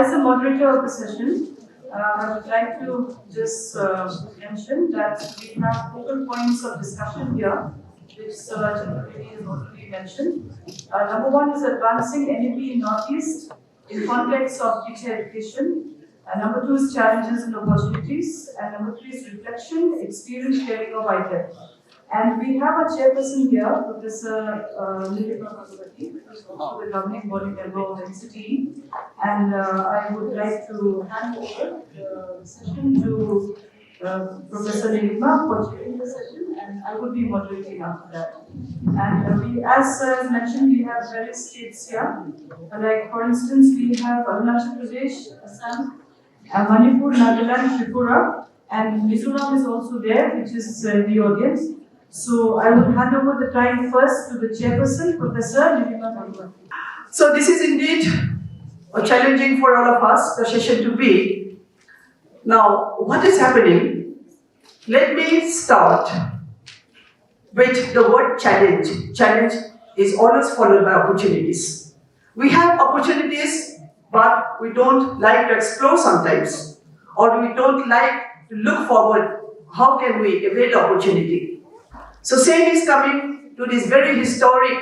as the moderator of the session, I would like to just mention that we have focal points of discussion here, which Generally has already mentioned. Number one is advancing NEP in Northeast in context of teacher education. Number two is challenges and opportunities. And number three is reflection, experience sharing of ITEP. And we have a chairperson here, Professor Nilima Bhagavati, who is also the governing body member of NCTE. And I would like to hand over the session to Professor Nilima for chairing the session, and I will be moderating after that. And as mentioned, we have various states here. Like for instance, we have Arunachal Pradesh, Assam, Manipur, Nagaland, Tripura, and Mizoram is also there, which is the audience. So I will hand over the time first to the chairperson, Professor Nilima Bhagavati. So this is indeed challenging for all of us, the session to be. Now, what is happening? Let me start with the word challenge. Challenge is always followed by opportunities. We have opportunities, but we don't like to explore sometimes, or we don't like to look forward. How can we avail the opportunity? So same is coming to this very historic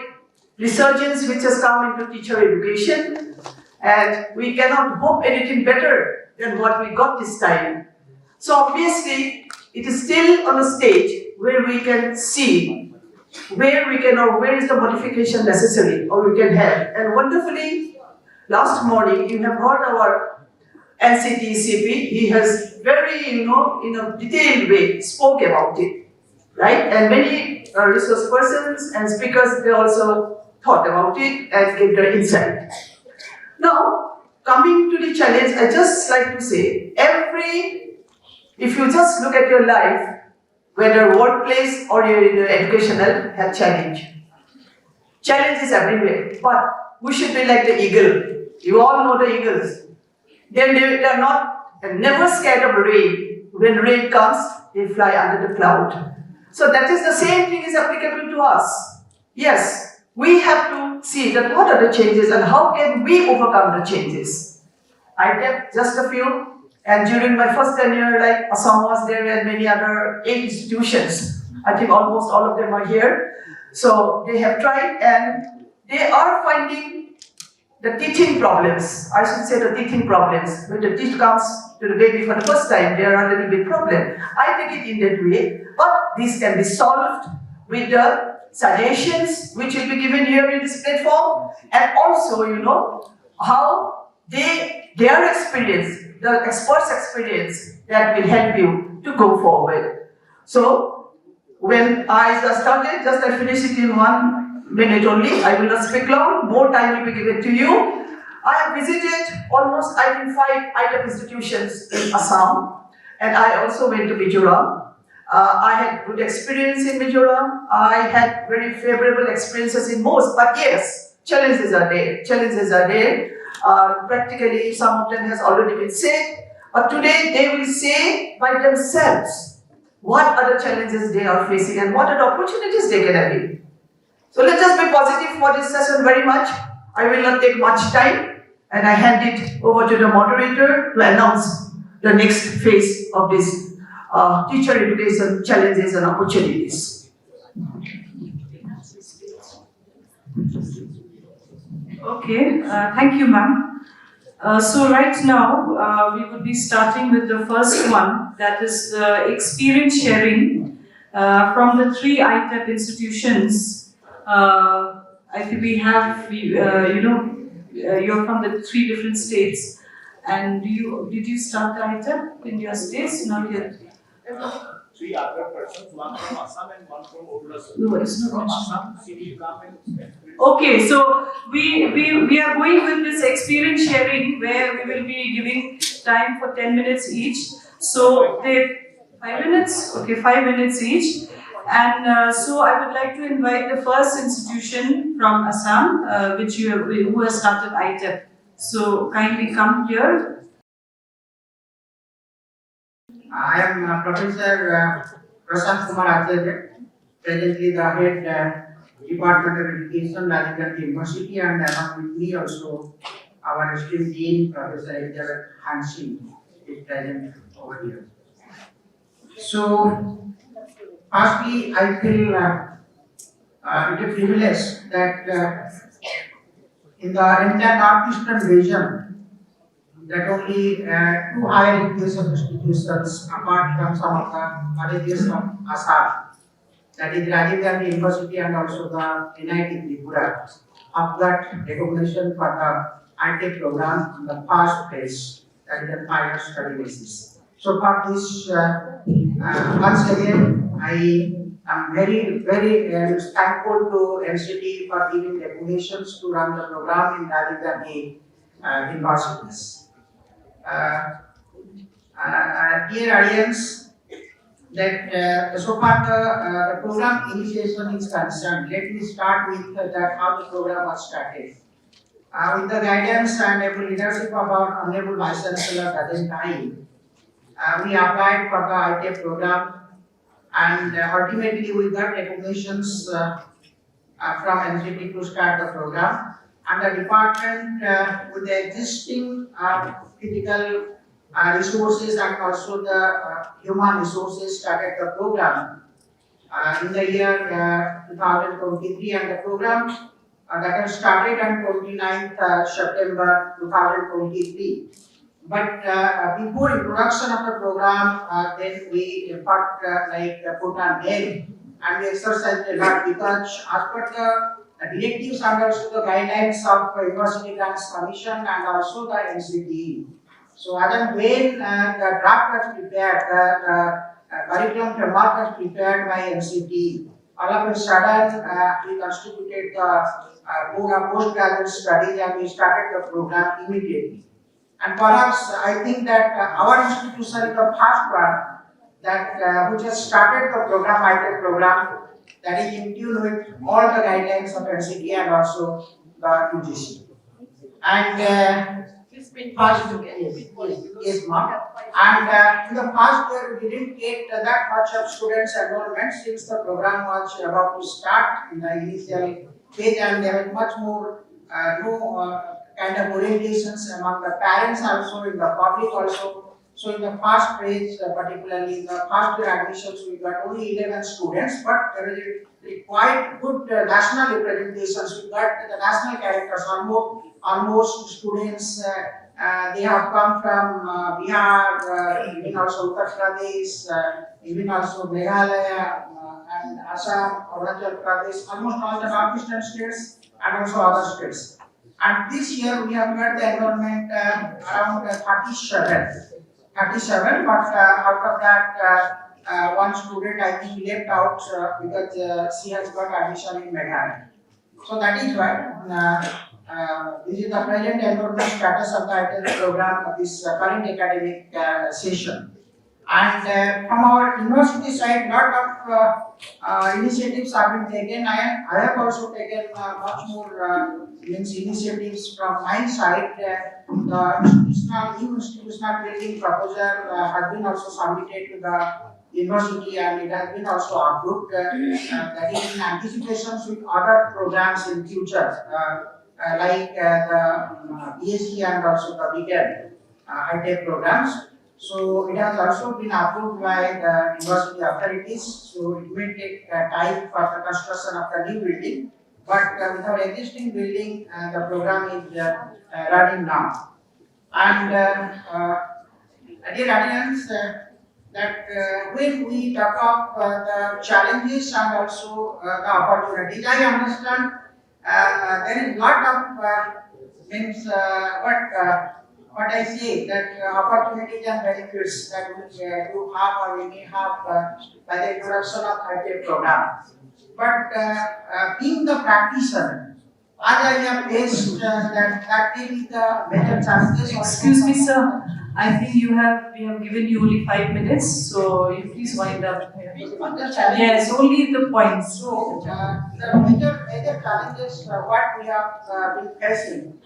resurgence which has come into teacher education, and we cannot hope anything better than what we got this time. So obviously, it is still on a stage where we can see where we can or where is the modification necessary or we can have. And wonderfully, last morning you have heard our NCTE CP. He has very, in a detailed way spoke about it, right? And many resource persons and speakers, they also thought about it and gave their insight. Now, coming to the challenge, I just like to say, if you just look at your life, whether workplace or you're in the educational, have challenge. Challenge is everywhere, but we should be like the eagle. You all know the eagles. They're not, never scared of rain. When rain comes, they fly under the cloud. So that is the same thing is applicable to us. Yes, we have to see that what are the changes and how can we overcome the changes. ITEP, just a few. And during my first tenure, like Assam was there and many other 8 institutions. I think almost all of them are here. So they have tried and they are finding the teaching problems. I should say the teaching problems. When the teeth comes to the baby for the first time, they are a little bit problem. I take it in that way, but this can be solved with the suggestions which will be given here in this platform, and also, how their experience, the experts' experience, that will help you to go forward. So, when I started, I finished it in 1 minute only. I will not speak long, more time will be given to you. I have visited almost, I think, 5 ITEP institutions in Assam, and I also went to Mizoram. I had good experience in Mizoram. I had very favorable experiences in most, but yes, challenges are there. Practically, some of them has already been said, but today they will say by themselves what are the challenges they are facing and what are the opportunities they can have. So let us be positive for this session very much. I will not take much time, and I hand it over to the moderator to announce the next phase of this teacher education challenges and opportunities. Okay, thank you, ma'am. So right now, we would be starting with the first one, that is experience sharing from the 3 ITEP institutions. I think we have, you're from the 3 different states. And did you start the ITEP in your states? Not yet. 3 other persons, one from Assam and one from Odisha. No, it's not from mentioned. Assam, city government. Okay, so we are going with this experience sharing where we will be giving time for 10 minutes each. So they 5 minutes? Okay, 5 minutes each. And so I would like to invite the first institution from Assam, who has started ITEP. So kindly come here. I am Professor Prashant Kumar Acharya, presently the head Department of Education, Rajasthan University, and along with me also our esteemed Dean, Professor Elizabeth Hansi, is present over here. So, firstly, I feel it is a privilege that in the entire Northeastern region, that only two higher education institutions, apart from some of the colleges of Assam, that is Rajiv Gandhi University and also the NIT Tripura, have got recognition for the ITEP program on the first phase, that is the 5 year study basis. So for this, once again, I am very thankful to NCTE for giving recognitions to run the program in Rajiv Gandhi universities. Dear audience, that so far the program initiation is concerned, let me start with that how the program was started. With the guidance and able leadership of our Honorable Vice Chancellor Rajan Pai, we applied for the ITEP program and ultimately we got recognitions from NCTE to start the program. And the department with the existing critical resources and also the human resources started the program in the year 2023, and the program that has started on 29th September 2023. But before introduction of the program, then we in fact put on hold and we exercised a lot because as per the directives and also the guidelines of University Grants Commission and also the NCTE. So as and when the draft was prepared, the curriculum framework was prepared by NCTE, all of a sudden we constituted the postgraduate studies and we started the program immediately. And perhaps I think that our institution is the first one that which has started the program, ITEP program, that is in tune with all the guidelines of NCTE and also the UGC. And yes, ma'am. And in the past year, we didn't get that much of students' enrollment since the program was about to start in the initial phase, and there was much more kind of orientations among the parents also, in the public also. So in the first phase, particularly in the first year admissions, we got only 11 students, but there is a quite good national representations. We got the national characters, almost students. They have come from Bihar, even also Uttar Pradesh, even also Meghalaya, and Assam, Arunachal Pradesh, almost all the northeastern states and also other states. And this year we have got the enrollment around 37, but out of that, one student I think left out because she has got admission in Meghalaya. So that is why this is the present enrollment status of the ITEP program of this current academic session. And from our university side, lot of initiatives have been taken. I have also taken much more initiatives from my side. The new institutional building proposal has been also submitted to the university and it has been also approved. That is in anticipation with other programs in future, like the BSc and also the BTEC ITEP programs. So it has also been approved by the university authorities. So it may take time for the construction of the new building. But with our existing building, the program is running now. And dear audience, that when we talk of the challenges and also the opportunities, I understand there is lot of means what I say, that opportunities and benefits that you have or we may have by the introduction of ITEP program. But being the practitioner, as I have faced that will be the better chances. Excuse me, sir. I think we have given you only 5 minutes, so you please wind up. Yes, only the points. So the major challenges what we have been facing,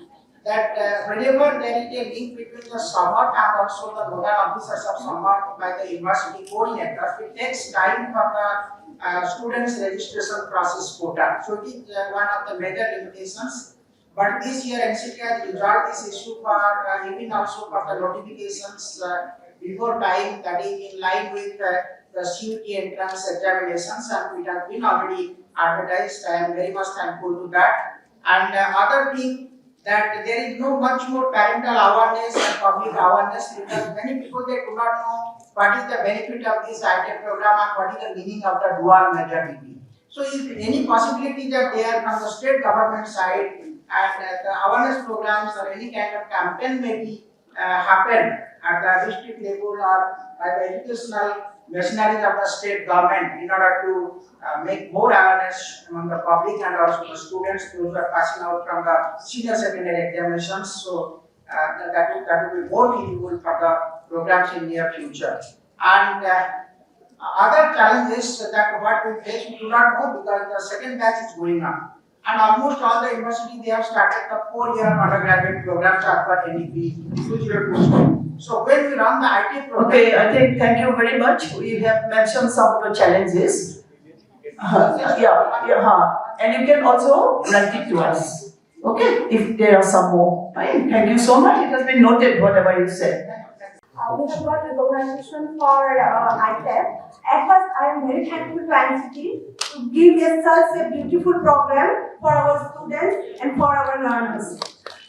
that whenever there is a link between the summer and also the nodal officers of summer by the university coordinators, it takes time for the students registration process quota. So it is one of the major limitations. But this year NCTE has resolved this issue for even also for the notifications before time, that is in line with the CUT entrance examinations, and it has been already advertised. I am very much thankful to that. And other thing, that there is no much more parental awareness and public awareness, because many people they do not know what is the benefit of this ITEP program and what is the meaning of the dual major degree. So if any possibility that there from the state government side, and the awareness programs or any kind of campaign may be happen at the district level or by the educational machineries of the state government, in order to make more awareness among the public and also the students who are passing out from the senior secondary examinations. So that will be more meaningful for the programs in near future. And other challenges that what we face, we do not know, because the second batch is going on. And almost all the universities, they have started the 4-year undergraduate programs as per NEP 2022. So when we run the IT program. Okay, I think thank you very much. We have mentioned some of the challenges. And you can also write it to us. Okay, if there are some more. Fine. Thank you so much. It has been noted, whatever you said. We have got recognition for ITEP. At first, I am very thankful to NCTE to give us such a beautiful program for our students and for our learners.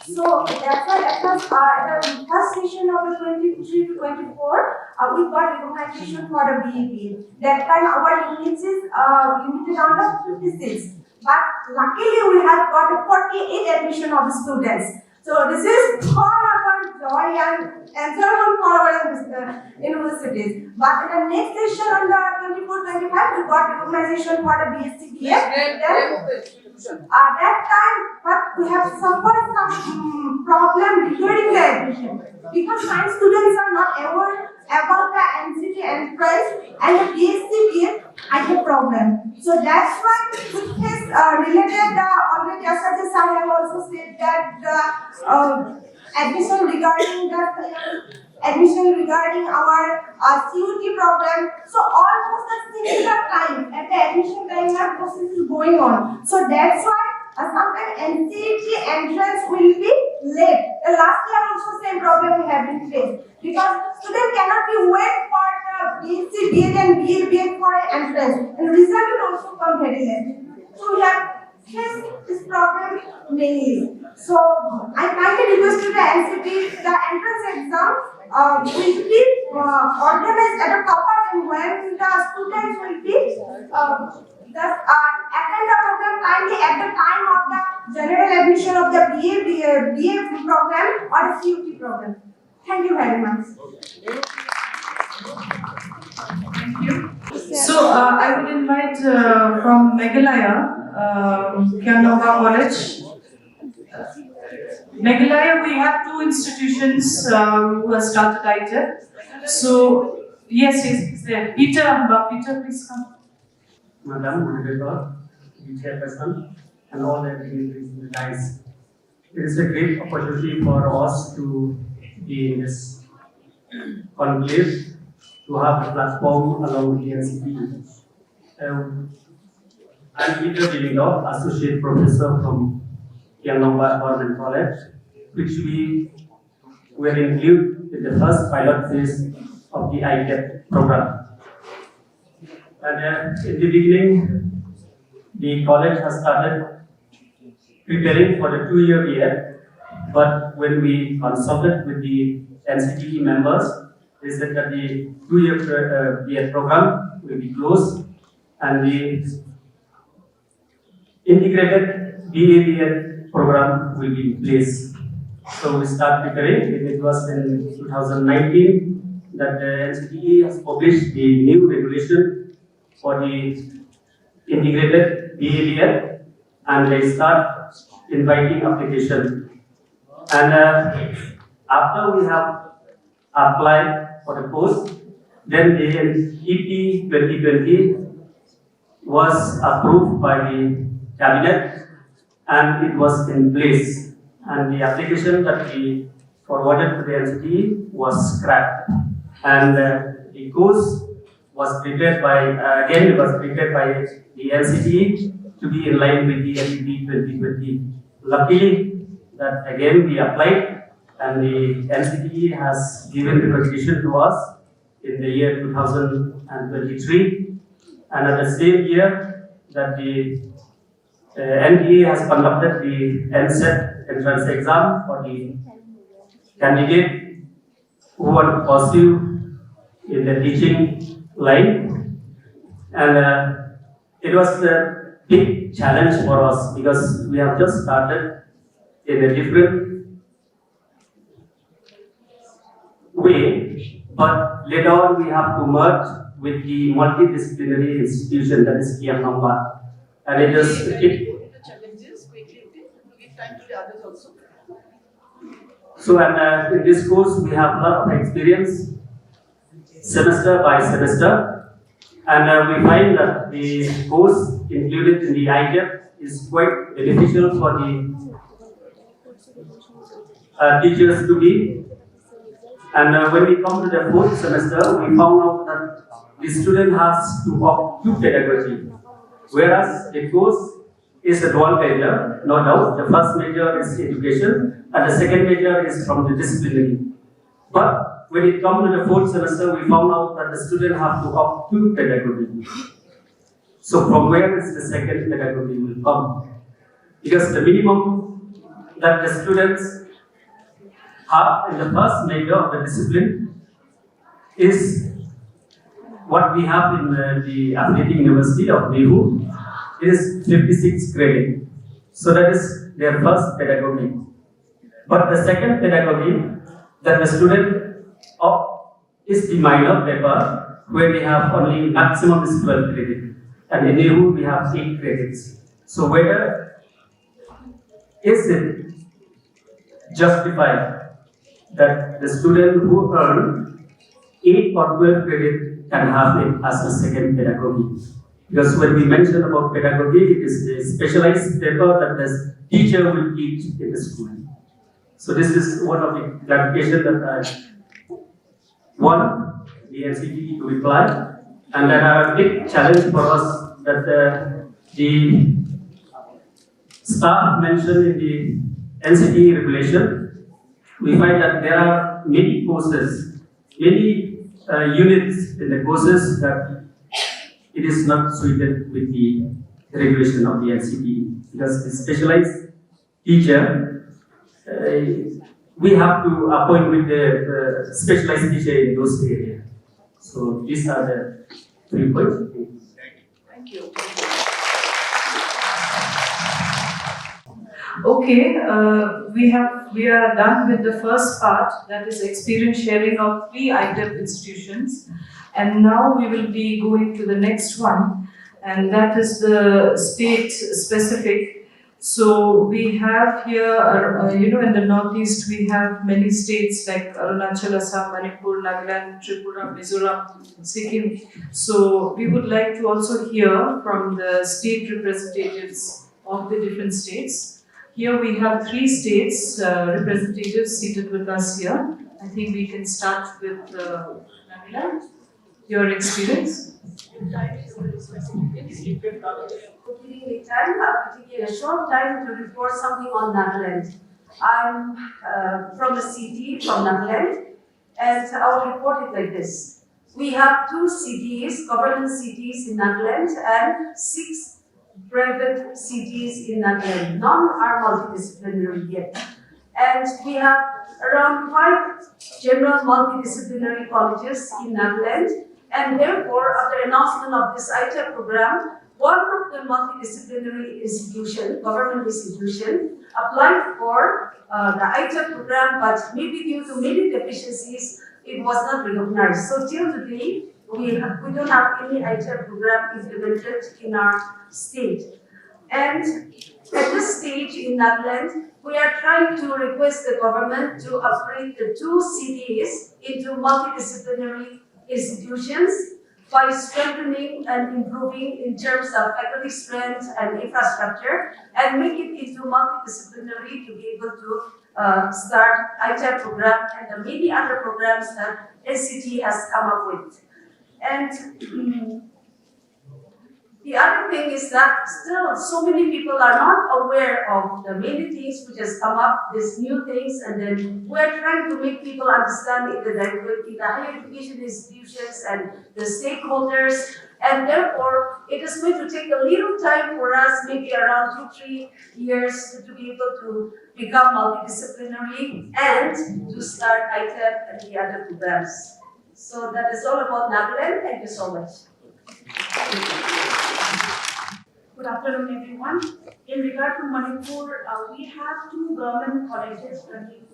So that's why at first, at the first session of the 23 to 24, we got recognition for the BA. That time our units is limited down to 56. But luckily, we have got a 48 admission of the students. So this is for our joy and enjoyment for our universities. But in the next session on the 24-25, we got recognition for the BSc BA. That time, but we have suffered some problem regarding the admission, because science students are not aware about the NCTE entrance and the BSc BA had a problem. So that's why it is related, already Asad sir have also said that admission regarding our CUT program. So all process things are time. At the admission time, our process is going on. So that's why sometimes NCTE entrance will be late. The last year also same problem we have been faced, because student cannot be wait for the BSc BA and BA for entrance, and result will also come very late. So we have faced this problem mainly. So I kindly request to the NCTE, the entrance exam will be organized at a proper time when the students will be attend the program timely at the time of the general admission of the BA program or the CUT program. Thank you very much. Thank you. So I would invite from Meghalaya, Kyanova College. Meghalaya, we have 2 institutions who have started ITEP. So yes, he's there. Peter, please come. Madam Moderator, Chairperson, and all the dignitaries guys. It is a great opportunity for us to be in this conclave, to have a platform along with the NCTE. I'm Peter Shillong, Associate Professor from Kyanova Government College, which we were included in the first pilot phase of the ITEP program. And in the beginning, the college has started preparing for the 2-year BA, but when we consulted with the NCTE members, they said that the 2-year BA program will be closed and the integrated BA program will be in place. So we start preparing. It was in 2019 that the NCTE has published the new regulation for the integrated BA, and they start inviting application. And after we have applied for the post, then the EP 2020 was approved by the cabinet and it was in place. And the application that we forwarded to the NCTE was scrapped. And the course was prepared by, the NCTE to be in line with the NEP 2020. Luckily, that again we applied, and the NCTE has given the recognition to us in the year 2023, and at the same year that the NTA has conducted the NCET entrance exam for the candidate who want to pursue in the teaching line, and it was a big challenge for us because we have just started in a different way, but later on we have to merge with the multidisciplinary institution, that is Kiamnamba, and it is The challenges quickly, okay? We'll give time to the others also. so, and in this course we have a lot of experience semester by semester, and we find that the course included in the ITEP is quite beneficial for the teachers to be. And when we come to the fourth semester, we found out that the student has to opt to pedagogy, whereas the course is a dual major, no doubt. The first major is education, and the second major is from the disciplinary. But when it comes to the fourth semester, we found out that the student have to opt to pedagogy. So from where is the second pedagogy will come? Because the minimum that the students have in the first major of the discipline is what we have in the affiliating university of NEHU. It is 56 credit. So that is their first pedagogy. But the second pedagogy that the student of is the minor paper, where we have only maximum is 12 credit. And in NEHU we have 8 credits. So whether is it justified that the student who earn 8 or 12 credit can have it as a second pedagogy? Because when we mention about pedagogy, it is a specialized paper that the teacher will teach in the school. So this is one of the clarification that I want the NCTE to reply. And then a big challenge for us that the staff mentioned in the NCTE regulation. We find that there are many courses, many units in the courses that it is not suited with the regulation of the NCTE, because the specialized teacher, we have to appoint with the specialized teacher in those areas. So these are the 3 points. Thank you. Okay, we are done with the first part, that is experience sharing of 3 ITEP institutions, and now we will be going to the next one, and that is the state specific. So we have here, in the northeast we have many states like Arunachal, Assam, Manipur, Nagaland, Tripura, Mizoram, Sikkim. So we would like to also hear from the state representatives of the different states. Here we have 3 states representatives seated with us here. I think we can start with Nagaland. Your experience? Giving me time, I'll take a short time to report something on Nagaland. I'm from a city, from Nagaland, and I'll report it like this. We have 2 cities, government cities in Nagaland, and 6 private cities in Nagaland. None are multidisciplinary yet. And we have around 5 general multidisciplinary colleges in Nagaland. And therefore, after announcement of this ITEP program, one of the multidisciplinary institution, government institution, applied for the ITEP program, but maybe due to many deficiencies, it was not recognized. So till today, we don't have any ITEP program implemented in our state. And at this stage in Nagaland, we are trying to request the government to upgrade the 2 cities into multidisciplinary institutions by strengthening and improving in terms of faculty strength and infrastructure, and make it into multidisciplinary to be able to start ITEP program and the many other programs that NCTE has come up with. And The other thing is that still so many people are not aware of the many things which has come up, these new things, and then we're trying to make people understand in the higher education institutions and the stakeholders, and therefore it is going to take a little time for us, maybe around 2-3 years, to be able to become multidisciplinary and to start ITEP and the other programs. So that is all about Nagaland. Thank you so much. Good afternoon, everyone. In regard to Manipur, we have 2 government colleges running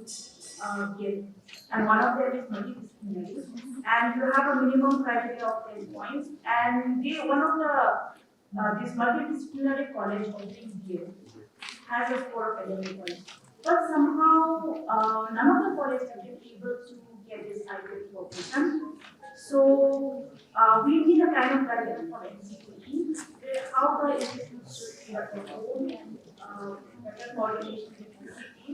here, and one of them is multidisciplinary. And you have a minimum criteria of 10 points. And one of this multidisciplinary college opening here has a score of 11 points. But somehow, none of the colleges have been able to get this ITEP location. So we need a kind of guidance for NCTE, how the institutes should be at their own and better coordination with NCTE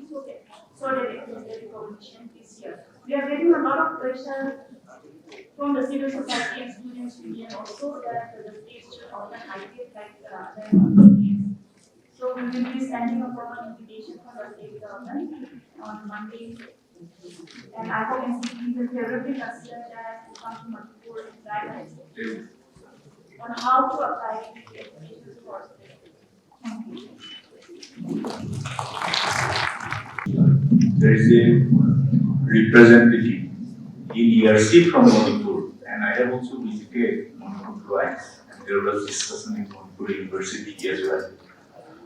so that it can get recognition this year. We are getting a lot of pressure from the civil society and students union also that the state should offer ITEP like other universities. So we will be sending a formal invitation from the state government on Monday. And I hope NCTE will favorably consider that to come to Manipur and guide on how to apply the education course. Thank you. There is a representative in ERC from Manipur, and I have also visited Manipur twice, and there was discussion in Manipur University as well.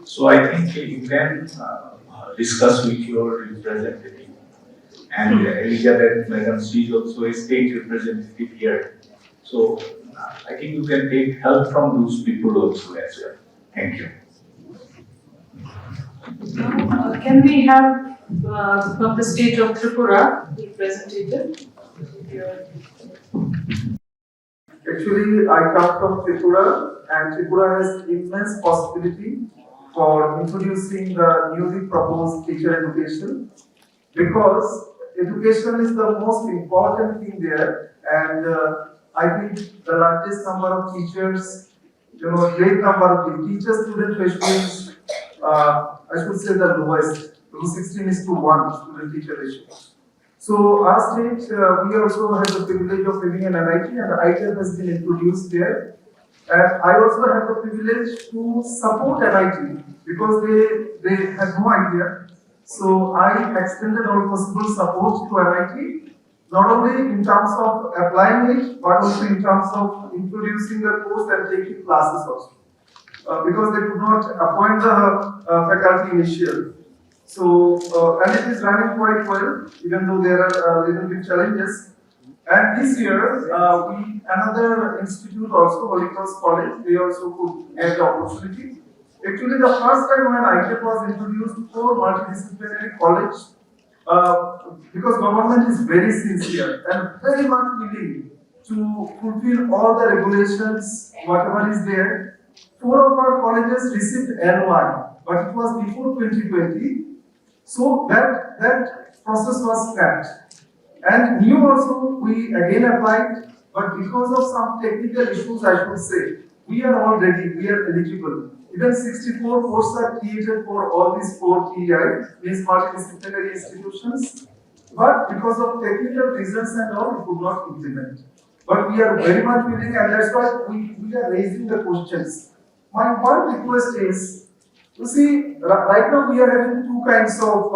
So I think you can discuss with your representative. And Elizabeth, Madam, she is also a state representative here. So I think you can take help from those people also as well. Thank you. Can we have from the state of Tripura, the representative? Actually, I come from Tripura, and Tripura has immense possibility for introducing the newly proposed teacher education, because education is the most important thing there, and I think the largest number of teachers, great number of teacher-student ratio is, I should say, the lowest, 16:1 student-teacher ratio. So our state, we also have the privilege of having an NIT, and the ITEP has been introduced there. And I also have the privilege to support NIT because they had no idea. So I extended all possible support to NIT, not only in terms of applying it, but also in terms of introducing the course and taking classes also. Because they could not appoint the faculty initially. So, and it is running quite well, even though there are little bit challenges. And this year, another institute also, Holy Cross College, they also could get the opportunity. Actually, the first time when ITEP was introduced for multidisciplinary college, because government is very sincere and very much willing to fulfill all the regulations, whatever is there. 4 of our colleges received L1, but it was before 2020. So that process was scrapped. And new also we again applied, but because of some technical issues, I should say, we are all ready, we are eligible. Even 64 posts are created for all these 4 HEIs, means multidisciplinary institutions. But because of technical reasons and all, we could not implement. But we are very much willing, and that's why we are raising the questions. My one request is, you see, right now we are having 2 kinds of,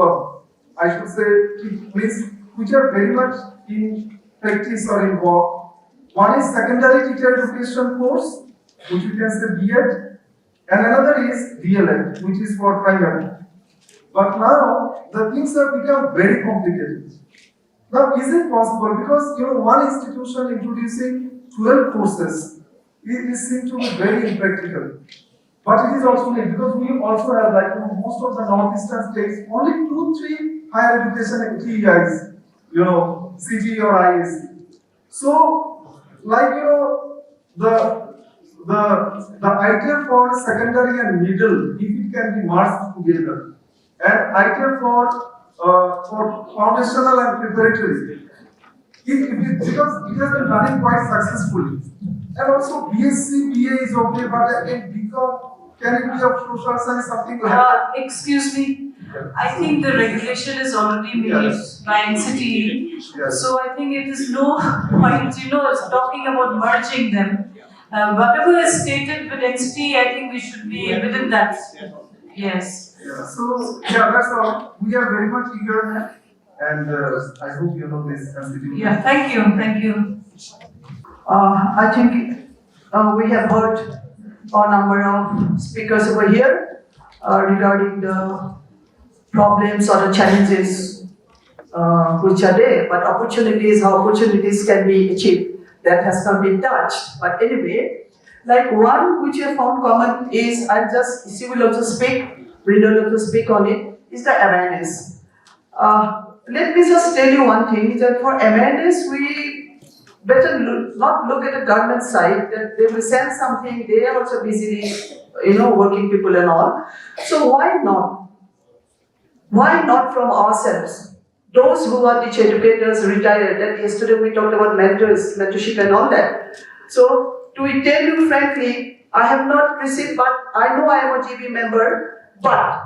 I should say, means which are very much in practice or in work. One is secondary teacher education course, which you can say B.Ed, and another is DLED, which is for primary. But now the things have become very complicated. Now, is it possible? Because one institution introducing 12 courses, it seems to be very impractical. But it is also neat because we also have, like most of the northeastern states, only 2-3 higher education HEIs, CG or IS. So, like the ITEP for secondary and middle, if it can be merged together, and ITEP for foundational and preparatory, because it has been running quite successfully. And also BSc, BA is okay, but again BCom, can it be of social science, something like that? Excuse me, I think the regulation is already made Yes. by NCTE. Yes. So I think it is no point, talking about merging them. Whatever is stated with NCTE, I think we should be within that. Yes. Yeah, so that's all. We are very much eager, and I hope you know this NCTE. Yeah, thank you. I think we have heard a number of speakers over here regarding the problems or the challenges which are there, but opportunities, how opportunities can be achieved, that has not been touched. But anyway, like one which I found common is, she will also speak, Brenda will also speak on it, is the awareness. Let me just tell you one thing, is that for awareness, we better not look at the government side, that they will send something, they are also busily, working people and all. So why not? Why not from ourselves? Those who are teacher educators, retired, that yesterday we talked about mentors, mentorship and all that. So, to tell you frankly, I have not received, but I know I am a GB member, but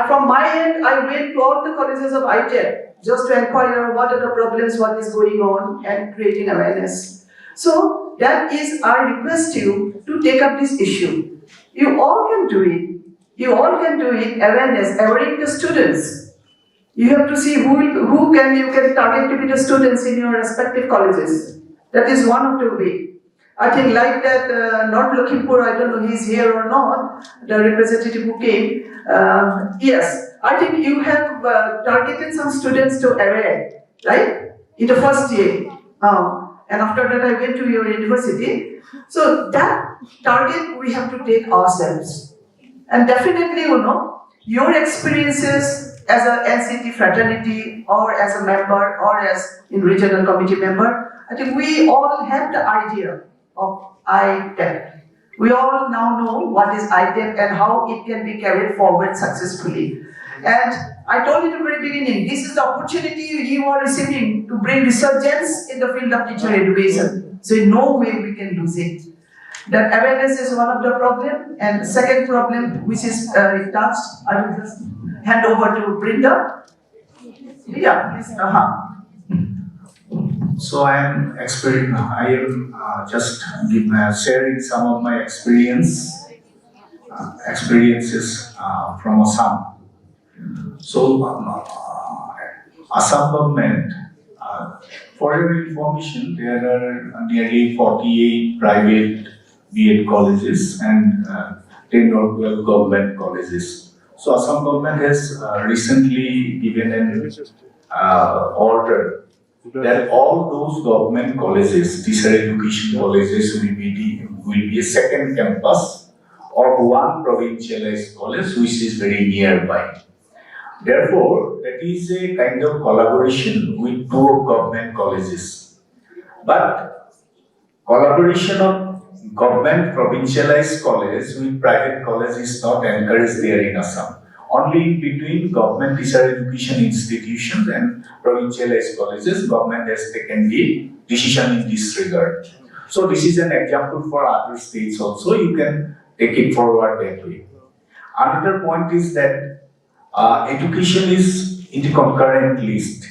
from my end, I went to all the colleges of ITEP just to inquire what are the problems, what is going on, and creating awareness. So, that is, I request you to take up this issue. You all can do it. You all can do it, awareness, aware the students. You have to see you can target to be the students in your respective colleges. That is one of the way. I think like that, not looking for, I don't know he's here or not, the representative who came, yes, I think you have targeted some students to aware, right? In the first year. And after that I went to your university. So that target we have to take ourselves. And definitely, your experiences as an NCT fraternity or as a member or as in regional committee member, I think we all have the idea of ITEP. We all now know what is ITEP and how it can be carried forward successfully. And I told you at the very beginning, this is the opportunity you are receiving to bring resurgence in the field of teacher education. So in no way we can lose it. That awareness is one of the problem, and the second problem, which is touched, I will just hand over to Brenda. Yeah. So I am just sharing some of my experiences from Assam. So Assam government, for your information, there are nearly 48 private B.Ed colleges and 10 or 12 government colleges. So Assam government has recently given an order that all those government colleges, teacher education colleges will be a second campus of one provincialized college which is very nearby. Therefore, that is a kind of collaboration with two government colleges. But collaboration of government provincialized college with private college is not encouraged there in Assam. Only between government teacher education institutions and provincialized colleges, government has taken the decision in this regard. So this is an example for other states also. You can take it forward that way. Another point is that education is in the concurrent list.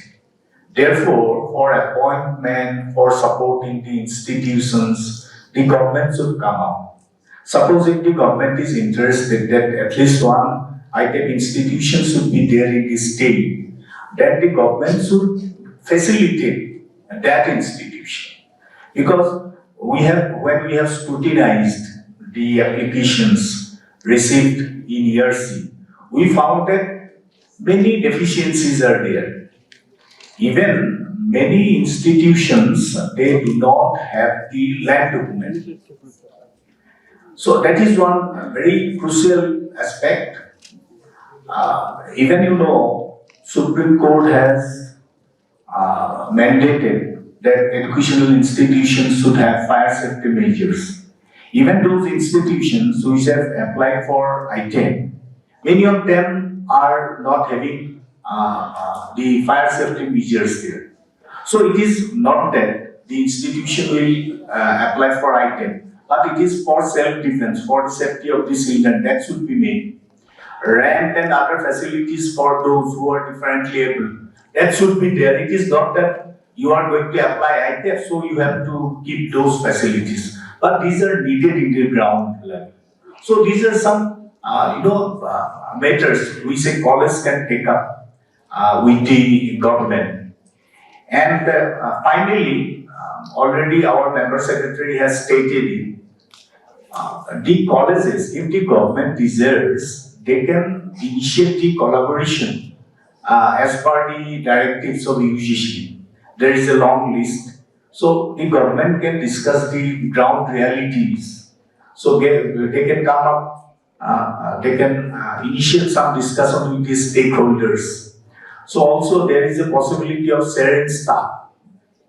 Therefore, for appointment, for supporting the institutions, the government should come up. Suppose if the government is interested that at least one ITEP institution should be there in the state, then the government should facilitate that institution. Because when we have scrutinized the applications received in year C, we found that many deficiencies are there. Even many institutions, they do not have the land document. So that is one very crucial aspect. Even Supreme Court has mandated that educational institutions should have fire safety measures. Even those institutions which have applied for ITEP, many of them are not having the fire safety measures there. So it is not that the institution will apply for ITEP, but it is for self-defense, for the safety of the children, that should be made. Ramp and other facilities for those who are differently able, that should be there. It is not that you are going to apply ITEP, so you have to keep those facilities. But these are needed in the ground level. So these are some, matters we say college can take up with the government. And finally, already our member secretary has stated it. The colleges, if the government desires, they can initiate the collaboration as per the directives of UGC. There is a long list. So the government can discuss the ground realities. So they can come up, they can initiate some discussion with the stakeholders. So also there is a possibility of sharing staff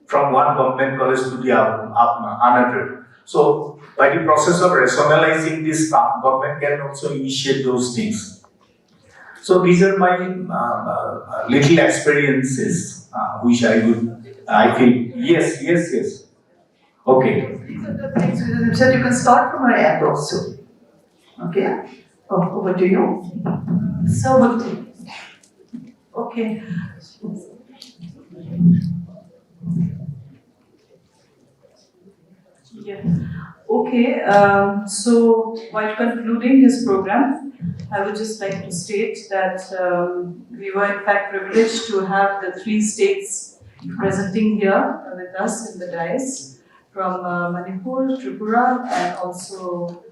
from one government college to the another. So by the process of rationalizing this staff, government can also initiate those things. So these are my little experiences, which I feel, yes. Okay. So you can start from our end also. Okay? Oh, over to you. So, okay. Yeah. Okay, so while concluding this program, I would just like to state that we were in fact privileged to have the 3 states presenting here with us in the dais from Manipur, Tripura and also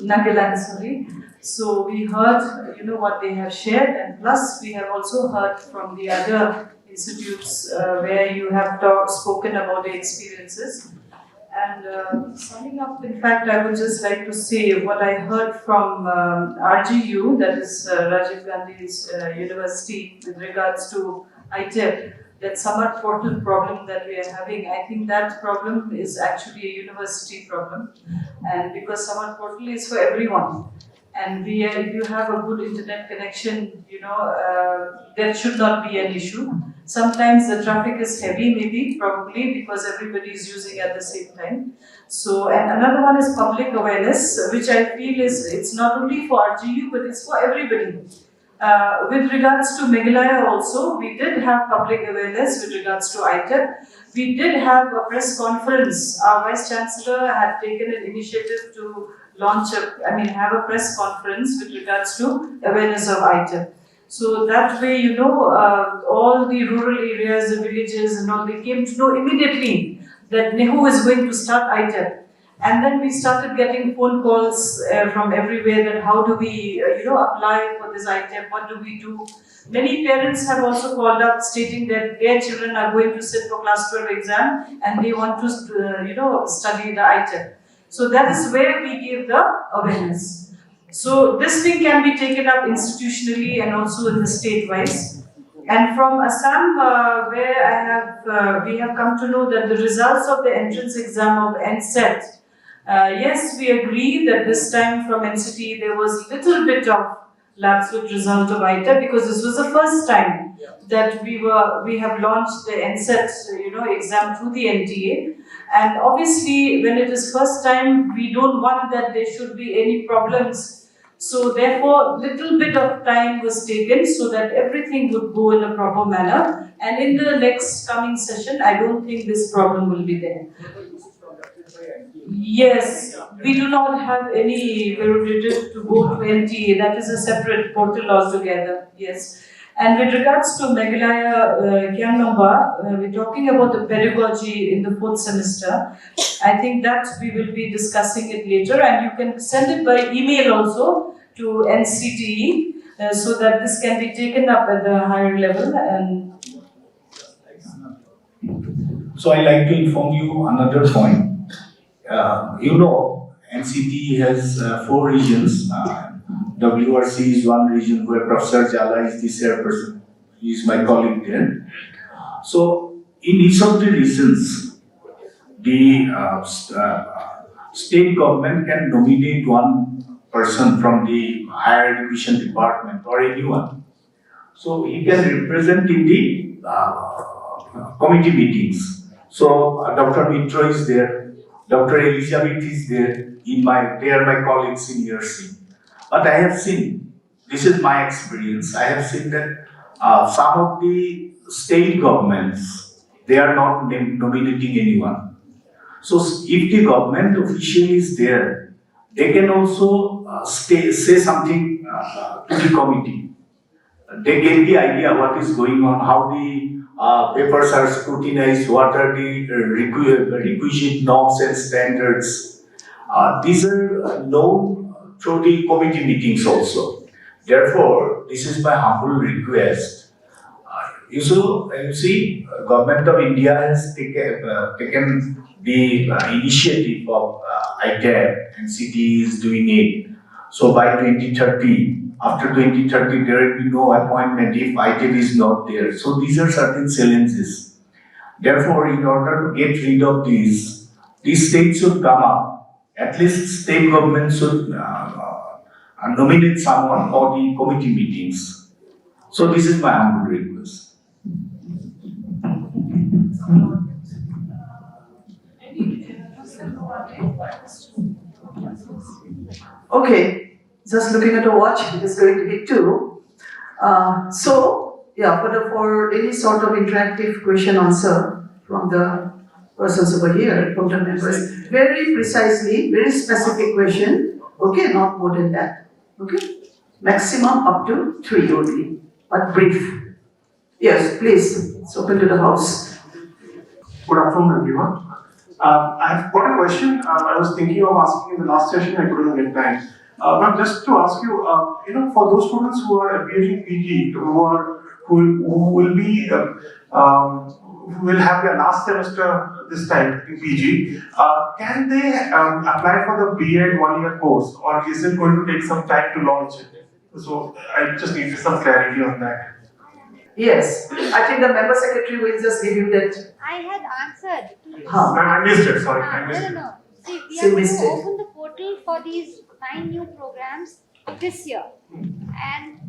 Nagaland, sorry. So we heard, what they have shared, and plus we have also heard from the other institutes where you have spoken about the experiences. And summing up, in fact, I would just like to say what I heard from RGU, that is Rajiv Gandhi's university, with regards to ITEP, that summer portal problem that we are having. I think that problem is actually a university problem, and because summer portal is for everyone. And if you have a good internet connection, that should not be an issue. Sometimes the traffic is heavy, probably because everybody is using at the same time. So, and another one is public awareness, which I feel it's not only for RGU, but it's for everybody. With regards to Meghalaya also, we did have public awareness with regards to ITEP. We did have a press conference. Our Vice Chancellor had taken an initiative to have a press conference with regards to awareness of ITEP. So that way, all the rural areas, the villages and all, they came to know immediately that NEHU is going to start ITEP. And then we started getting phone calls from everywhere that how do we, apply for this ITEP, what do we do? Many parents have also called up stating that their children are going to sit for class 12 exam and they want to, study the ITEP. So that is where we give the awareness. So this thing can be taken up institutionally and also in the state-wise. And from Assam, where we have come to know that the results of the entrance exam of NCET, yes, we agree that this time from NCTE there was little bit of lapse with result of ITEP because this was the first time that we have launched the NCET, exam through the NTA. And obviously, when it is first time, we don't want that there should be any problems. So therefore, little bit of time was taken so that everything would go in a proper manner. And in the next coming session, I don't think this problem will be there. Yes, we do not have any prerogative to go to NTA. That is a separate portal altogether. Yes. And with regards to Meghalaya Kyannomba, we're talking about the pedagogy in the 4th semester. I think that we will be discussing it later, and you can send it by email also to NCTE so that this can be taken up at the higher level. And so I like to inform you another point. NCTE has 4 regions. WRC is one region where Professor Jala is the chairperson. He is my colleague there. So, in each of the regions, the state government can nominate one person from the higher education department or anyone. So, he can represent in the committee meetings. So Dr. Mitra is there, Dr. Elizabeth is there, they are my colleagues in ERC. But I have seen, this is my experience, I have seen that some of the state governments, they are not nominating anyone. So if the government official is there, they can also say something to the committee. They get the idea what is going on, how the papers are scrutinized, what are the requisite norms and standards. These are known through the committee meetings also. Therefore, this is my humble request. You see, Government of India has taken the initiative of ITEP, and NCTE is doing it. So by 2030, after 2030, there will be no appointment if ITEP is not there. So these are certain challenges. Therefore, in order to get rid of these states should come up. At least state government should nominate someone for the committee meetings. So this is my humble request. Okay, just looking at a watch, it is going to be 2. For any sort of interactive question answer from the persons over here, from the members, very precisely, very specific question, okay, not more than that, okay? Maximum up to 3 only, but brief. Yes, please, it's open to the house. Good afternoon, everyone. I've got a question I was thinking of asking in the last session, I couldn't get time. But just to ask you, for those students who are appearing PG, who will have their last semester this time in PG, can they apply for the B.Ed 1-year course, or is it going to take some time to launch it? So I just need some clarity on that. Yes, I think the member secretary will just give you that. I had answered. I missed it, sorry. I missed it. No. See, we are going to open the portal for these 9 new programs this year. And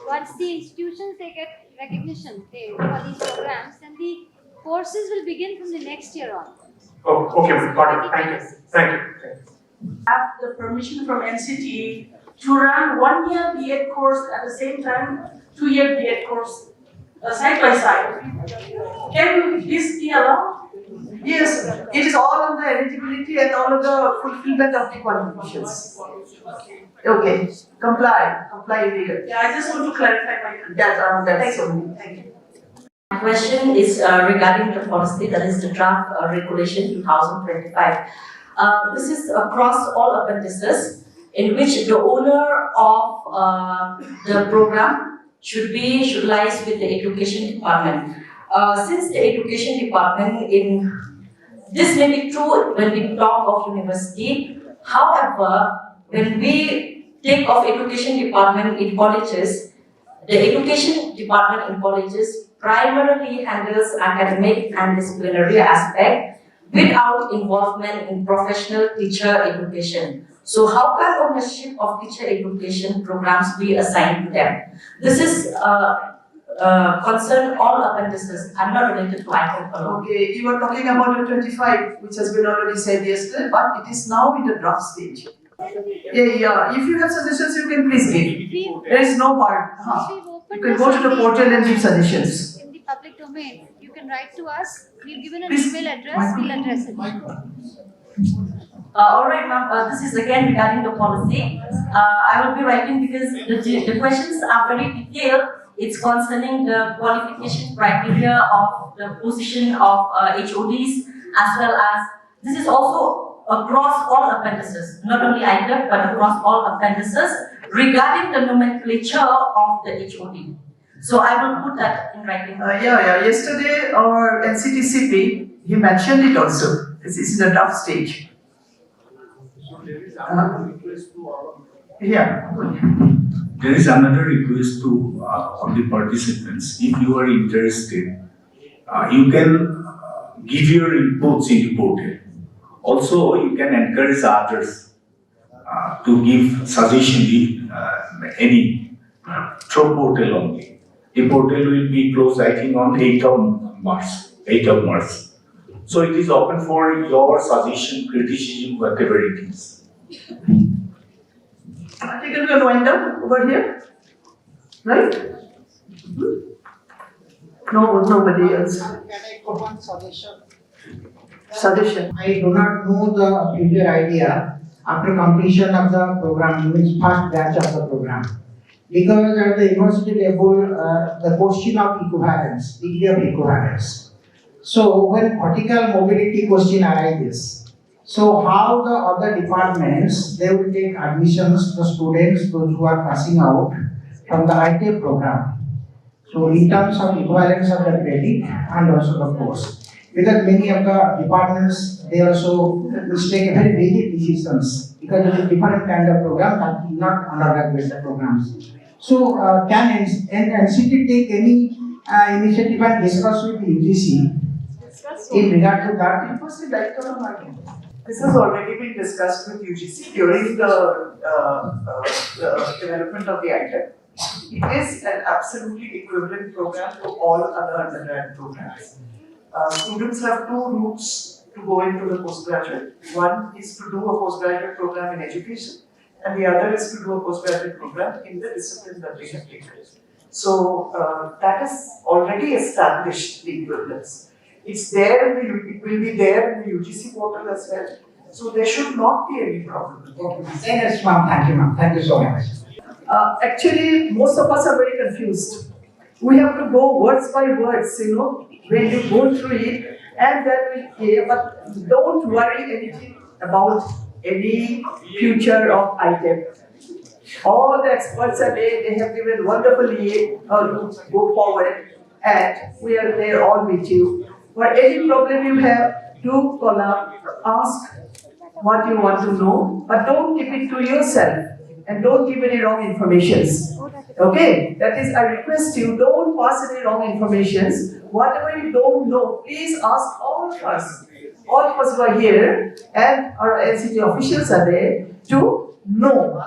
once the institutions, they get recognition for these programs, then the courses will begin from the next year on. Oh, okay, got it. Thank you. Have the permission from NCTE to run 1-year B.Ed course at the same time, 2-year B.Ed course side by side. Can this be allowed? Yes, it is all on the eligibility and all of the fulfillment of the qualifications. Okay, comply legal. Yeah, I just want to clarify my concern. That's Thank you. My question is regarding the policy, that is the draft regulation 2025. This is across all apprentices, in which the owner of the program should lies with the education department. Since the education department this may be true when we talk of university. However, when we think of education department in colleges, the education department in colleges primarily handles academic and disciplinary aspect without involvement in professional teacher education. So how can ownership of teacher education programs be assigned to them? This is concern all apprentices. I'm not related to ITEP alone. Okay, you were talking about the 25, which has been already said yesterday, but it is now in the draft stage. Yeah. If you have suggestions, you can please give. There is no harm. You can go to the portal and give suggestions. In the public domain, you can write to us. We've given an email address. We'll address it. Alright, ma'am. This is again regarding the policy. I will be writing because the questions are very detailed. It's concerning the qualification criteria of the position of HODs, as well as this is also across all apprentices, not only ITEP but across all apprentices regarding the nomenclature of the HOD. So I will put that in writing. Yesterday our NCTCP, he mentioned it also. It's in the draft stage. There is another request to all the participants. If you are interested, you can give your inputs in the portal. Also, you can encourage others to give suggestions, any, through portal only. The portal will be closed, I think, on 8th of March. So it is open for your suggestion, criticism, whatever it is. I think we can wind up over here, right? No, nobody else. Can I put one suggestion? Suggestion. I do not know the future idea after completion of the program, means first batch of the program. Because at the university level, the question of equivalence, degree of equivalence. So when vertical mobility question arises, so how the other departments, they will take admissions, the students, those who are passing out from the ITEP program. So in terms of equivalence of the credit and also the course. Because many of the departments, they also will take very rigid decisions because it is different kind of program that is not undergraduate programs. So can NCTE take any initiative and discuss with the UGC in regard to that? This has already been discussed with UGC during the development of the ITEP. It is an absolutely equivalent program to all other undergrad programs. Students have two routes to go into the postgraduate. One is to do a postgraduate program in education, and the other is to do a postgraduate program in the discipline that they have taken. So that is already established, the equivalence. It's there, it will be there in the UGC portal as well. So there should not be any problem. Yes, ma'am. Thank you, ma'am. Thank you so much. Actually, most of us are very confused. We have to go words by words, when you go through it, and then but don't worry anything about any future of ITEP. All the experts are there, they have given wonderfully to go forward, and we are there all with you. For any problem you have, do call up, ask what you want to know, but don't keep it to yourself. And don't give any wrong informations. Okay? That is, I request you, don't pass any wrong informations. Whatever you don't know, please ask all of us. All of us who are here and our NCTE officials are there to know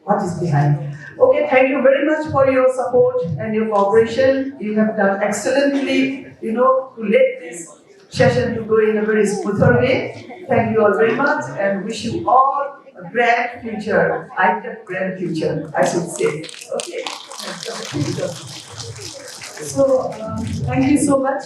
what is behind. Okay, thank you very much for your support and your cooperation. You have done excellently, to let this session to go in a very smoother way. Thank you all very much and wish you all a grand future. ITEP grand future, I should say. Okay. So, thank you so much.